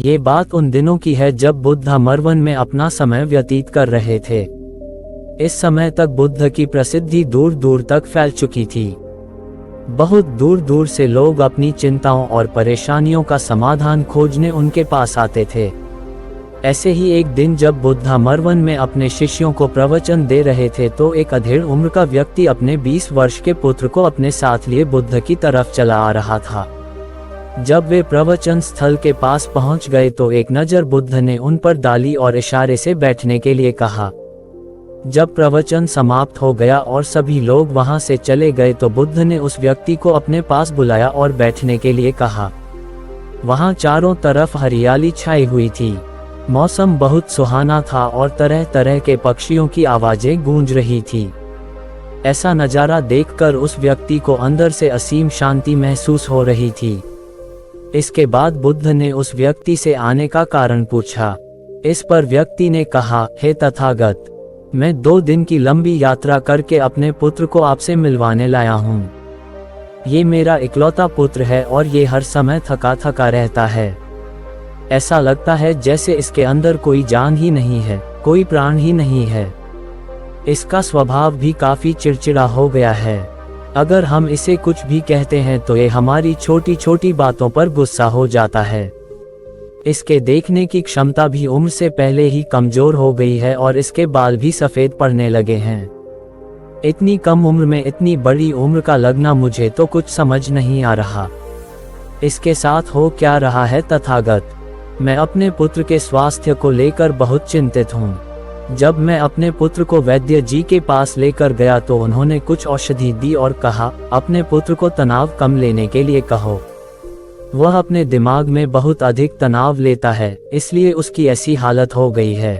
ये बात उन दिनों की है जब बुद्ध मरवन में अपना समय व्यतीत कर रहे थे। इस समय तक बुद्ध की प्रसिद्धि दूर दूर तक फैल चुकी थी। बहुत दूर दूर से लोग अपनी चिंताओं और परेशानियों का समाधान खोजने उनके पास आते थे। ऐसे ही एक दिन जब बुद्ध मरवन में अपने शिष्यों को प्रवचन दे रहे थे तो एक अधेड़ उम्र का व्यक्ति अपने 20 वर्ष के पुत्र को अपने साथ लिए बुद्ध की तरफ चला आ रहा था। जब वे प्रवचन स्थल के पास पहुंच गए तो एक नज़र बुद्ध ने उन पर डाली और इशारे से बैठने के लिए कहा। जब प्रवचन समाप्त हो गया और सभी लोग वहां से चले गए तो बुद्ध ने उस व्यक्ति को अपने पास बुलाया और बैठने के लिए कहा। वहां चारों तरफ हरियाली छाई हुई थी। मौसम बहुत सुहाना था और तरह तरह के पक्षियों की आवाजें गूंज रही थी। ऐसा नज़ारा देखकर उस व्यक्ति को अंदर से असीम शांति महसूस हो रही थी। इसके बाद बुद्ध ने उस व्यक्ति से आने का कारण पूछा। इस पर व्यक्ति ने कहा, हे तथागत, मैं 2 दिन की लंबी यात्रा करके अपने पुत्र को आपसे मिलवाने लाया हूँ। ये मेरा इकलौता पुत्र है और ये हर समय थका थका रहता है। ऐसा लगता है जैसे इसके अंदर कोई जान ही नहीं है, कोई प्राण ही नहीं है। इसका स्वभाव भी काफी चिड़चिड़ा हो गया है। अगर हम इसे कुछ भी कहते हैं तो ये हमारी छोटी छोटी बातों पर गुस्सा हो जाता है। इसके देखने की क्षमता भी उम्र से पहले ही कमजोर हो गई है और इसके बाल भी सफेद पड़ने लगे हैं। इतनी कम उम्र में इतनी बड़ी उम्र का लगना मुझे तो कुछ समझ नहीं आ रहा। इसके साथ हो क्या रहा है तथागत? मैं अपने पुत्र के स्वास्थ्य को लेकर बहुत चिंतित हूँ। जब मैं अपने पुत्र को वैद्य जी के पास लेकर गया तो उन्होंने कुछ औषधि दी और कहा, अपने पुत्र को तनाव कम लेने के लिए कहो। वह अपने दिमाग में बहुत अधिक तनाव लेता है, इसलिए उसकी ऐसी हालत हो गई है।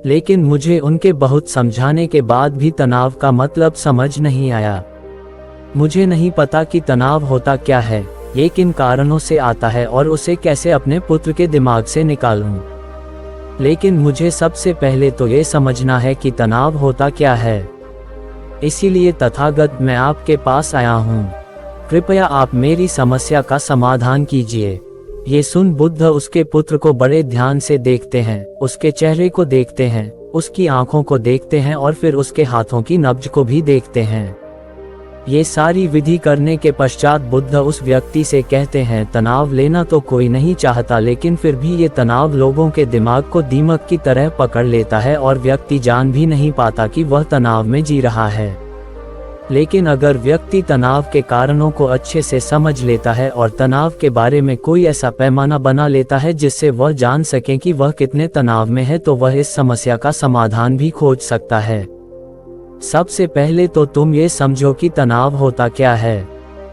लेकिन मुझे उनके बहुत समझाने के बाद भी तनाव का मतलब समझ नहीं आया। मुझे नहीं पता कि तनाव होता क्या है, ये किन कारणों से आता है और उसे कैसे अपने पुत्र के दिमाग से निकालूं। लेकिन मुझे सबसे पहले तो ये समझना है कि तनाव होता क्या है। इसीलिए तथागत मैं आपके पास आया हूँ। कृपया आप मेरी समस्या का समाधान कीजिए। ये सुन बुद्ध उसके पुत्र को बड़े ध्यान से देखते हैं, उसके चेहरे को देखते हैं, उसकी आंखों को देखते हैं और फिर उसके हाथों की नब्ज को भी देखते हैं। ये सारी विधि करने के पश्चात बुद्ध उस व्यक्ति से कहते हैं, तनाव लेना तो कोई नहीं चाहता, लेकिन फिर भी ये तनाव लोगों के दिमाग को दीमक की तरह पकड़ लेता है और व्यक्ति जान भी नहीं पाता कि वह तनाव में जी रहा है। लेकिन अगर व्यक्ति तनाव के कारणों को अच्छे से समझ लेता है और तनाव के बारे में कोई ऐसा पैमाना बना लेता है जिससे वह जान सके कि वह कितने तनाव में है, तो वह इस समस्या का समाधान भी खोज सकता है। सबसे पहले तो तुम ये समझो कि तनाव होता क्या है।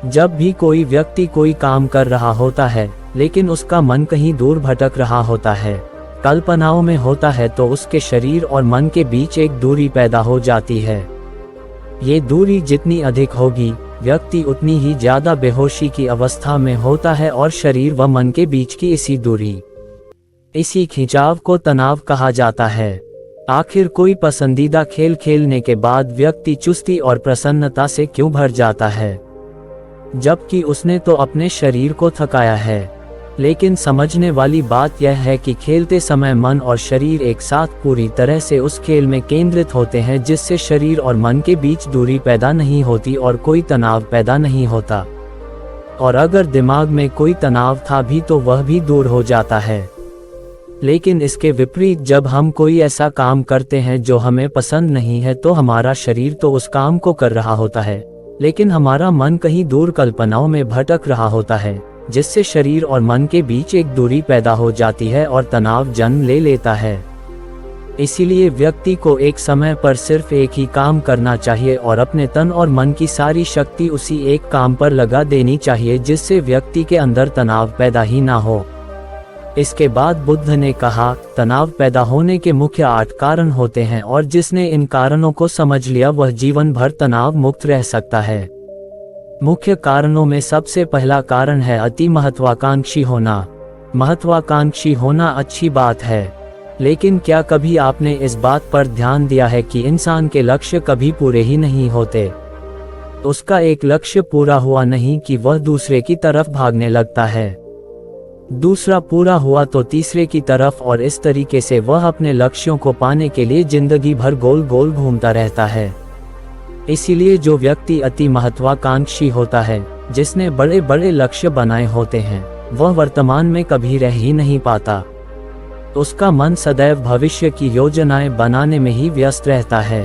जब भी कोई व्यक्ति कोई काम कर रहा होता है लेकिन उसका मन कहीं दूर भटक रहा होता है, कल्पनाओं में होता है, तो उसके शरीर और मन के बीच एक दूरी पैदा हो जाती है। ये दूरी जितनी अधिक होगी, व्यक्ति उतनी ही ज्यादा बेहोशी की अवस्था में होता है और शरीर व मन के बीच की इसी दूरी, इसी खिंचाव को तनाव कहा जाता है। आखिर कोई पसंदीदा खेल खेलने के बाद व्यक्ति चुस्ती और प्रसन्नता से क्यों भर जाता है, जबकि उसने तो अपने शरीर को थकाया है। लेकिन समझने वाली बात यह है कि खेलते समय मन और शरीर एक साथ पूरी तरह से उस खेल में केंद्रित होते हैं, जिससे शरीर और मन के बीच दूरी पैदा नहीं होती और कोई तनाव पैदा नहीं होता। और अगर दिमाग में कोई तनाव था भी तो वह भी दूर हो जाता है। लेकिन इसके विपरीत जब हम कोई ऐसा काम करते हैं जो हमें पसंद नहीं है, तो हमारा शरीर तो उस काम को कर रहा होता है, लेकिन हमारा मन कहीं दूर कल्पनाओं में भटक रहा होता है, जिससे शरीर और मन के बीच एक दूरी पैदा हो जाती है और तनाव जन्म ले लेता है। इसीलिए व्यक्ति को एक समय पर सिर्फ एक ही काम करना चाहिए और अपने तन और मन की सारी शक्ति उसी एक काम पर लगा देनी चाहिए, जिससे व्यक्ति के अंदर तनाव पैदा ही ना हो। इसके बाद बुद्ध ने कहा, तनाव पैदा होने के मुख्य 8 कारण होते हैं और जिसने इन कारणों को समझ लिया वह जीवन भर तनाव मुक्त रह सकता है। मुख्य कारणों में सबसे पहला कारण है अति महत्वाकांक्षी होना। महत्वाकांक्षी होना अच्छी बात है, लेकिन क्या कभी आपने इस बात पर ध्यान दिया है कि इंसान के लक्ष्य कभी पूरे ही नहीं होते। उसका एक लक्ष्य पूरा हुआ नहीं कि वह दूसरे की तरफ भागने लगता है। दूसरा पूरा हुआ तो तीसरे की तरफ, और इस तरीके से वह अपने लक्ष्यों को पाने के लिए जिंदगी भर गोल गोल घूमता रहता है। इसीलिए जो व्यक्ति अति महत्वाकांक्षी होता है, जिसने बड़े बड़े लक्ष्य बनाए होते हैं, वह वर्तमान में कभी रह ही नहीं पाता। उसका मन सदैव भविष्य की योजनाएं बनाने में ही व्यस्त रहता है।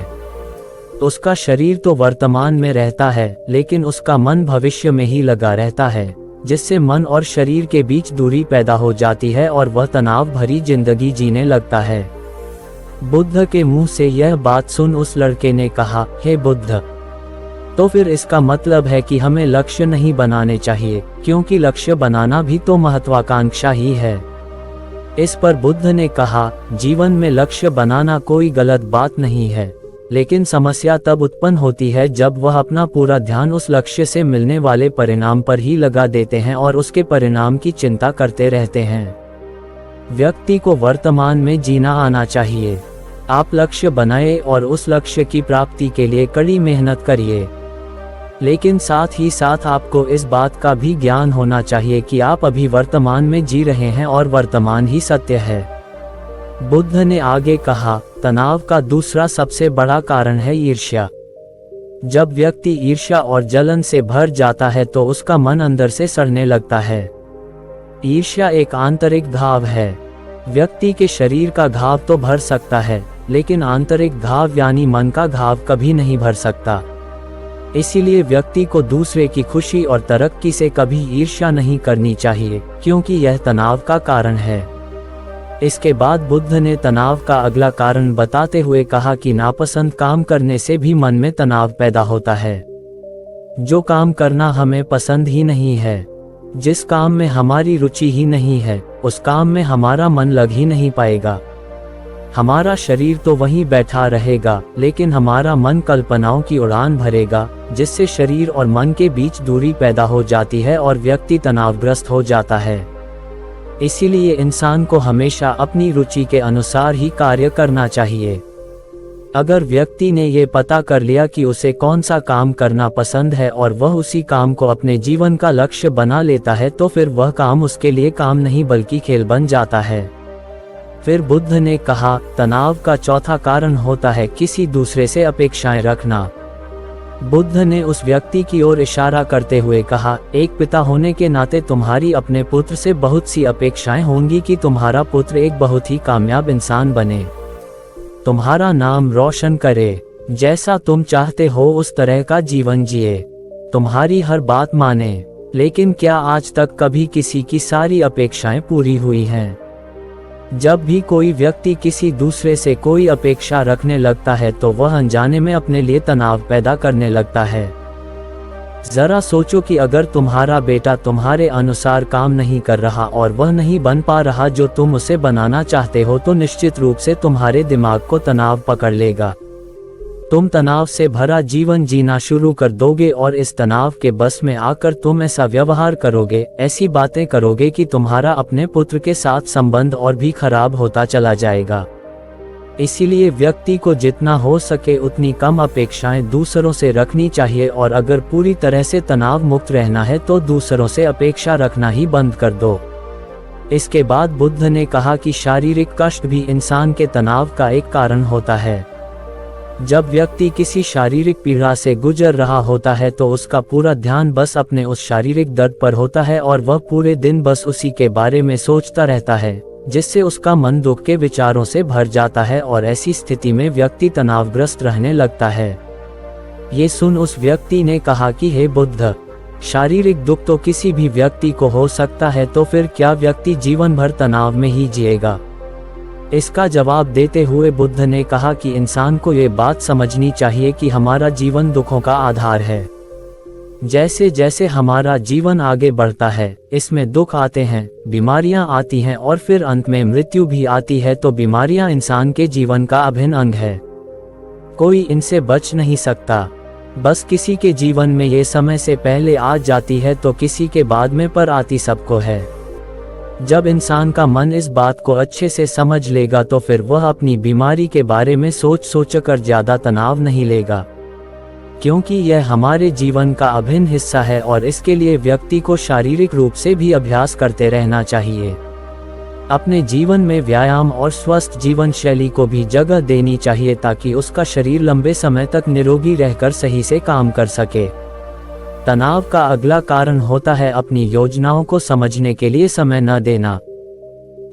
उसका शरीर तो वर्तमान में रहता है, लेकिन उसका मन भविष्य में ही लगा रहता है, जिससे मन और शरीर के बीच दूरी पैदा हो जाती है और वह तनाव भरी जिंदगी जीने लगता है। बुद्ध के मुंह से यह बात सुन उस लड़के ने कहा, हे बुद्ध, तो फिर इसका मतलब है कि हमें लक्ष्य नहीं बनाने चाहिए, क्योंकि लक्ष्य बनाना भी तो महत्वाकांक्षा ही है। इस पर बुद्ध ने कहा, जीवन में लक्ष्य बनाना कोई गलत बात नहीं है, लेकिन समस्या तब उत्पन्न होती है जब वह अपना पूरा ध्यान उस लक्ष्य से मिलने वाले परिणाम पर ही लगा देते हैं और उसके परिणाम की चिंता करते रहते हैं। व्यक्ति को वर्तमान में जीना आना चाहिए। आप लक्ष्य बनाए और उस लक्ष्य की प्राप्ति के लिए कड़ी मेहनत करिए, लेकिन साथ ही साथ आपको इस बात का भी ज्ञान होना चाहिए कि आप अभी वर्तमान में जी रहे हैं और वर्तमान ही सत्य है। बुद्ध ने आगे कहा, तनाव का दूसरा सबसे बड़ा कारण है ईर्ष्या। जब व्यक्ति ईर्ष्या और जलन से भर जाता है तो उसका मन अंदर से सड़ने लगता है। ईर्ष्या एक आंतरिक घाव है। व्यक्ति के शरीर का घाव तो भर सकता है, लेकिन आंतरिक घाव यानी मन का घाव कभी नहीं भर सकता। इसीलिए व्यक्ति को दूसरे की खुशी और तरक्की से कभी ईर्ष्या नहीं करनी चाहिए, क्योंकि यह तनाव का कारण है। इसके बाद बुद्ध ने तनाव का अगला कारण बताते हुए कहा कि नापसंद काम करने से भी मन में तनाव पैदा होता है। जो काम करना हमें पसंद ही नहीं है, जिस काम में हमारी रुचि ही नहीं है, उस काम में हमारा मन लग ही नहीं पाएगा। हमारा शरीर तो वहीं बैठा रहेगा, लेकिन हमारा मन कल्पनाओं की उड़ान भरेगा, जिससे शरीर और मन के बीच दूरी पैदा हो जाती है और व्यक्ति तनावग्रस्त हो जाता है। इसीलिए इंसान को हमेशा अपनी रुचि के अनुसार ही कार्य करना चाहिए। अगर व्यक्ति ने ये पता कर लिया कि उसे कौन सा काम करना पसंद है और वह उसी काम को अपने जीवन का लक्ष्य बना लेता है, तो फिर वह काम उसके लिए काम नहीं बल्कि खेल बन जाता है। फिर बुद्ध ने कहा, तनाव का चौथा कारण होता है किसी दूसरे से अपेक्षाएं रखना। बुद्ध ने उस व्यक्ति की ओर इशारा करते हुए कहा, एक पिता होने के नाते तुम्हारी अपने पुत्र से बहुत सी अपेक्षाएं होंगी कि तुम्हारा पुत्र एक बहुत ही कामयाब इंसान बने, तुम्हारा नाम रोशन करे, जैसा तुम चाहते हो उस तरह का जीवन जिए, तुम्हारी हर बात माने। लेकिन क्या आज तक कभी किसी की सारी अपेक्षाएं पूरी हुई हैं? जब भी कोई व्यक्ति किसी दूसरे से कोई अपेक्षा रखने लगता है तो वह अनजाने में अपने लिए तनाव पैदा करने लगता है। जरा सोचो कि अगर तुम्हारा बेटा तुम्हारे अनुसार काम नहीं कर रहा और वह नहीं बन पा रहा जो तुम उसे बनाना चाहते हो, तो निश्चित रूप से तुम्हारे दिमाग को तनाव पकड़ लेगा। तुम तनाव से भरा जीवन जीना शुरू कर दोगे और इस तनाव के बस में आकर तुम ऐसा व्यवहार करोगे, ऐसी बातें करोगे कि तुम्हारा अपने पुत्र के साथ संबंध और भी खराब होता चला जाएगा। इसीलिए व्यक्ति को जितना हो सके उतनी कम अपेक्षाएं दूसरों से रखनी चाहिए, और अगर पूरी तरह से तनाव मुक्त रहना है तो दूसरों से अपेक्षा रखना ही बंद कर दो। इसके बाद बुद्ध ने कहा कि शारीरिक कष्ट भी इंसान के तनाव का एक कारण होता है। जब व्यक्ति किसी शारीरिक पीड़ा से गुजर रहा होता है तो उसका पूरा ध्यान बस अपने उस शारीरिक दर्द पर होता है और वह पूरे दिन बस उसी के बारे में सोचता रहता है, जिससे उसका मन दुख के विचारों से भर जाता है और ऐसी स्थिति में व्यक्ति तनावग्रस्त रहने लगता है। ये सुन उस व्यक्ति ने कहा कि हे बुद्ध, शारीरिक दुख तो किसी भी व्यक्ति को हो सकता है, तो फिर क्या व्यक्ति जीवन भर तनाव में ही जिएगा? इसका जवाब देते हुए बुद्ध ने कहा कि इंसान को ये बात समझनी चाहिए कि हमारा जीवन दुखों का आधार है। जैसे जैसे हमारा जीवन आगे बढ़ता है, इसमें दुख आते हैं, बीमारियां आती हैं और फिर अंत में मृत्यु भी आती है। तो बीमारियां इंसान के जीवन का अभिन्न अंग है, कोई इनसे बच नहीं सकता। बस किसी के जीवन में ये समय से पहले आ जाती है तो किसी के बाद में पर आती सबको है। जब इंसान का मन इस बात को अच्छे से समझ लेगा तो फिर वह अपनी बीमारी के बारे में सोच कर ज्यादा तनाव नहीं लेगा, क्योंकि यह हमारे जीवन का अभिन्न हिस्सा है और इसके लिए व्यक्ति को शारीरिक रूप से भी अभ्यास करते रहना चाहिए। अपने जीवन में व्यायाम और स्वस्थ जीवन शैली को भी जगह देनी चाहिए ताकि उसका शरीर लंबे समय तक निरोगी रहकर सही से काम कर सके। तनाव का अगला कारण होता है अपनी योजनाओं को समझने के लिए समय न देना।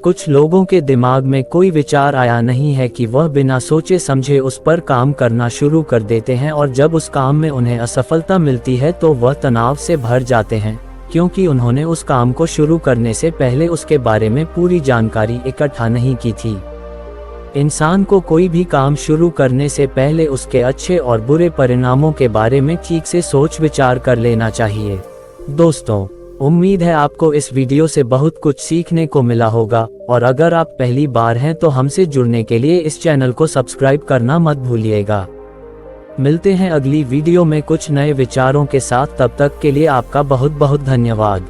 कुछ लोगों के दिमाग में कोई विचार आया नहीं है कि वह बिना सोचे समझे उस पर काम करना शुरू कर देते हैं और जब उस काम में उन्हें असफलता मिलती है तो वह तनाव से भर जाते हैं, क्योंकि उन्होंने उस काम को शुरू करने से पहले उसके बारे में पूरी जानकारी इकट्ठा नहीं की थी। इंसान को कोई भी काम शुरू करने से पहले उसके अच्छे और बुरे परिणामों के बारे में ठीक से सोच विचार कर लेना चाहिए। दोस्तों, उम्मीद है आपको इस वीडियो से बहुत कुछ सीखने को मिला होगा, और अगर आप पहली बार हैं तो हमसे जुड़ने के लिए इस चैनल को सब्सक्राइब करना मत भूलिएगा। मिलते हैं अगली वीडियो में कुछ नए विचारों के साथ, तब तक के लिए आपका बहुत बहुत धन्यवाद।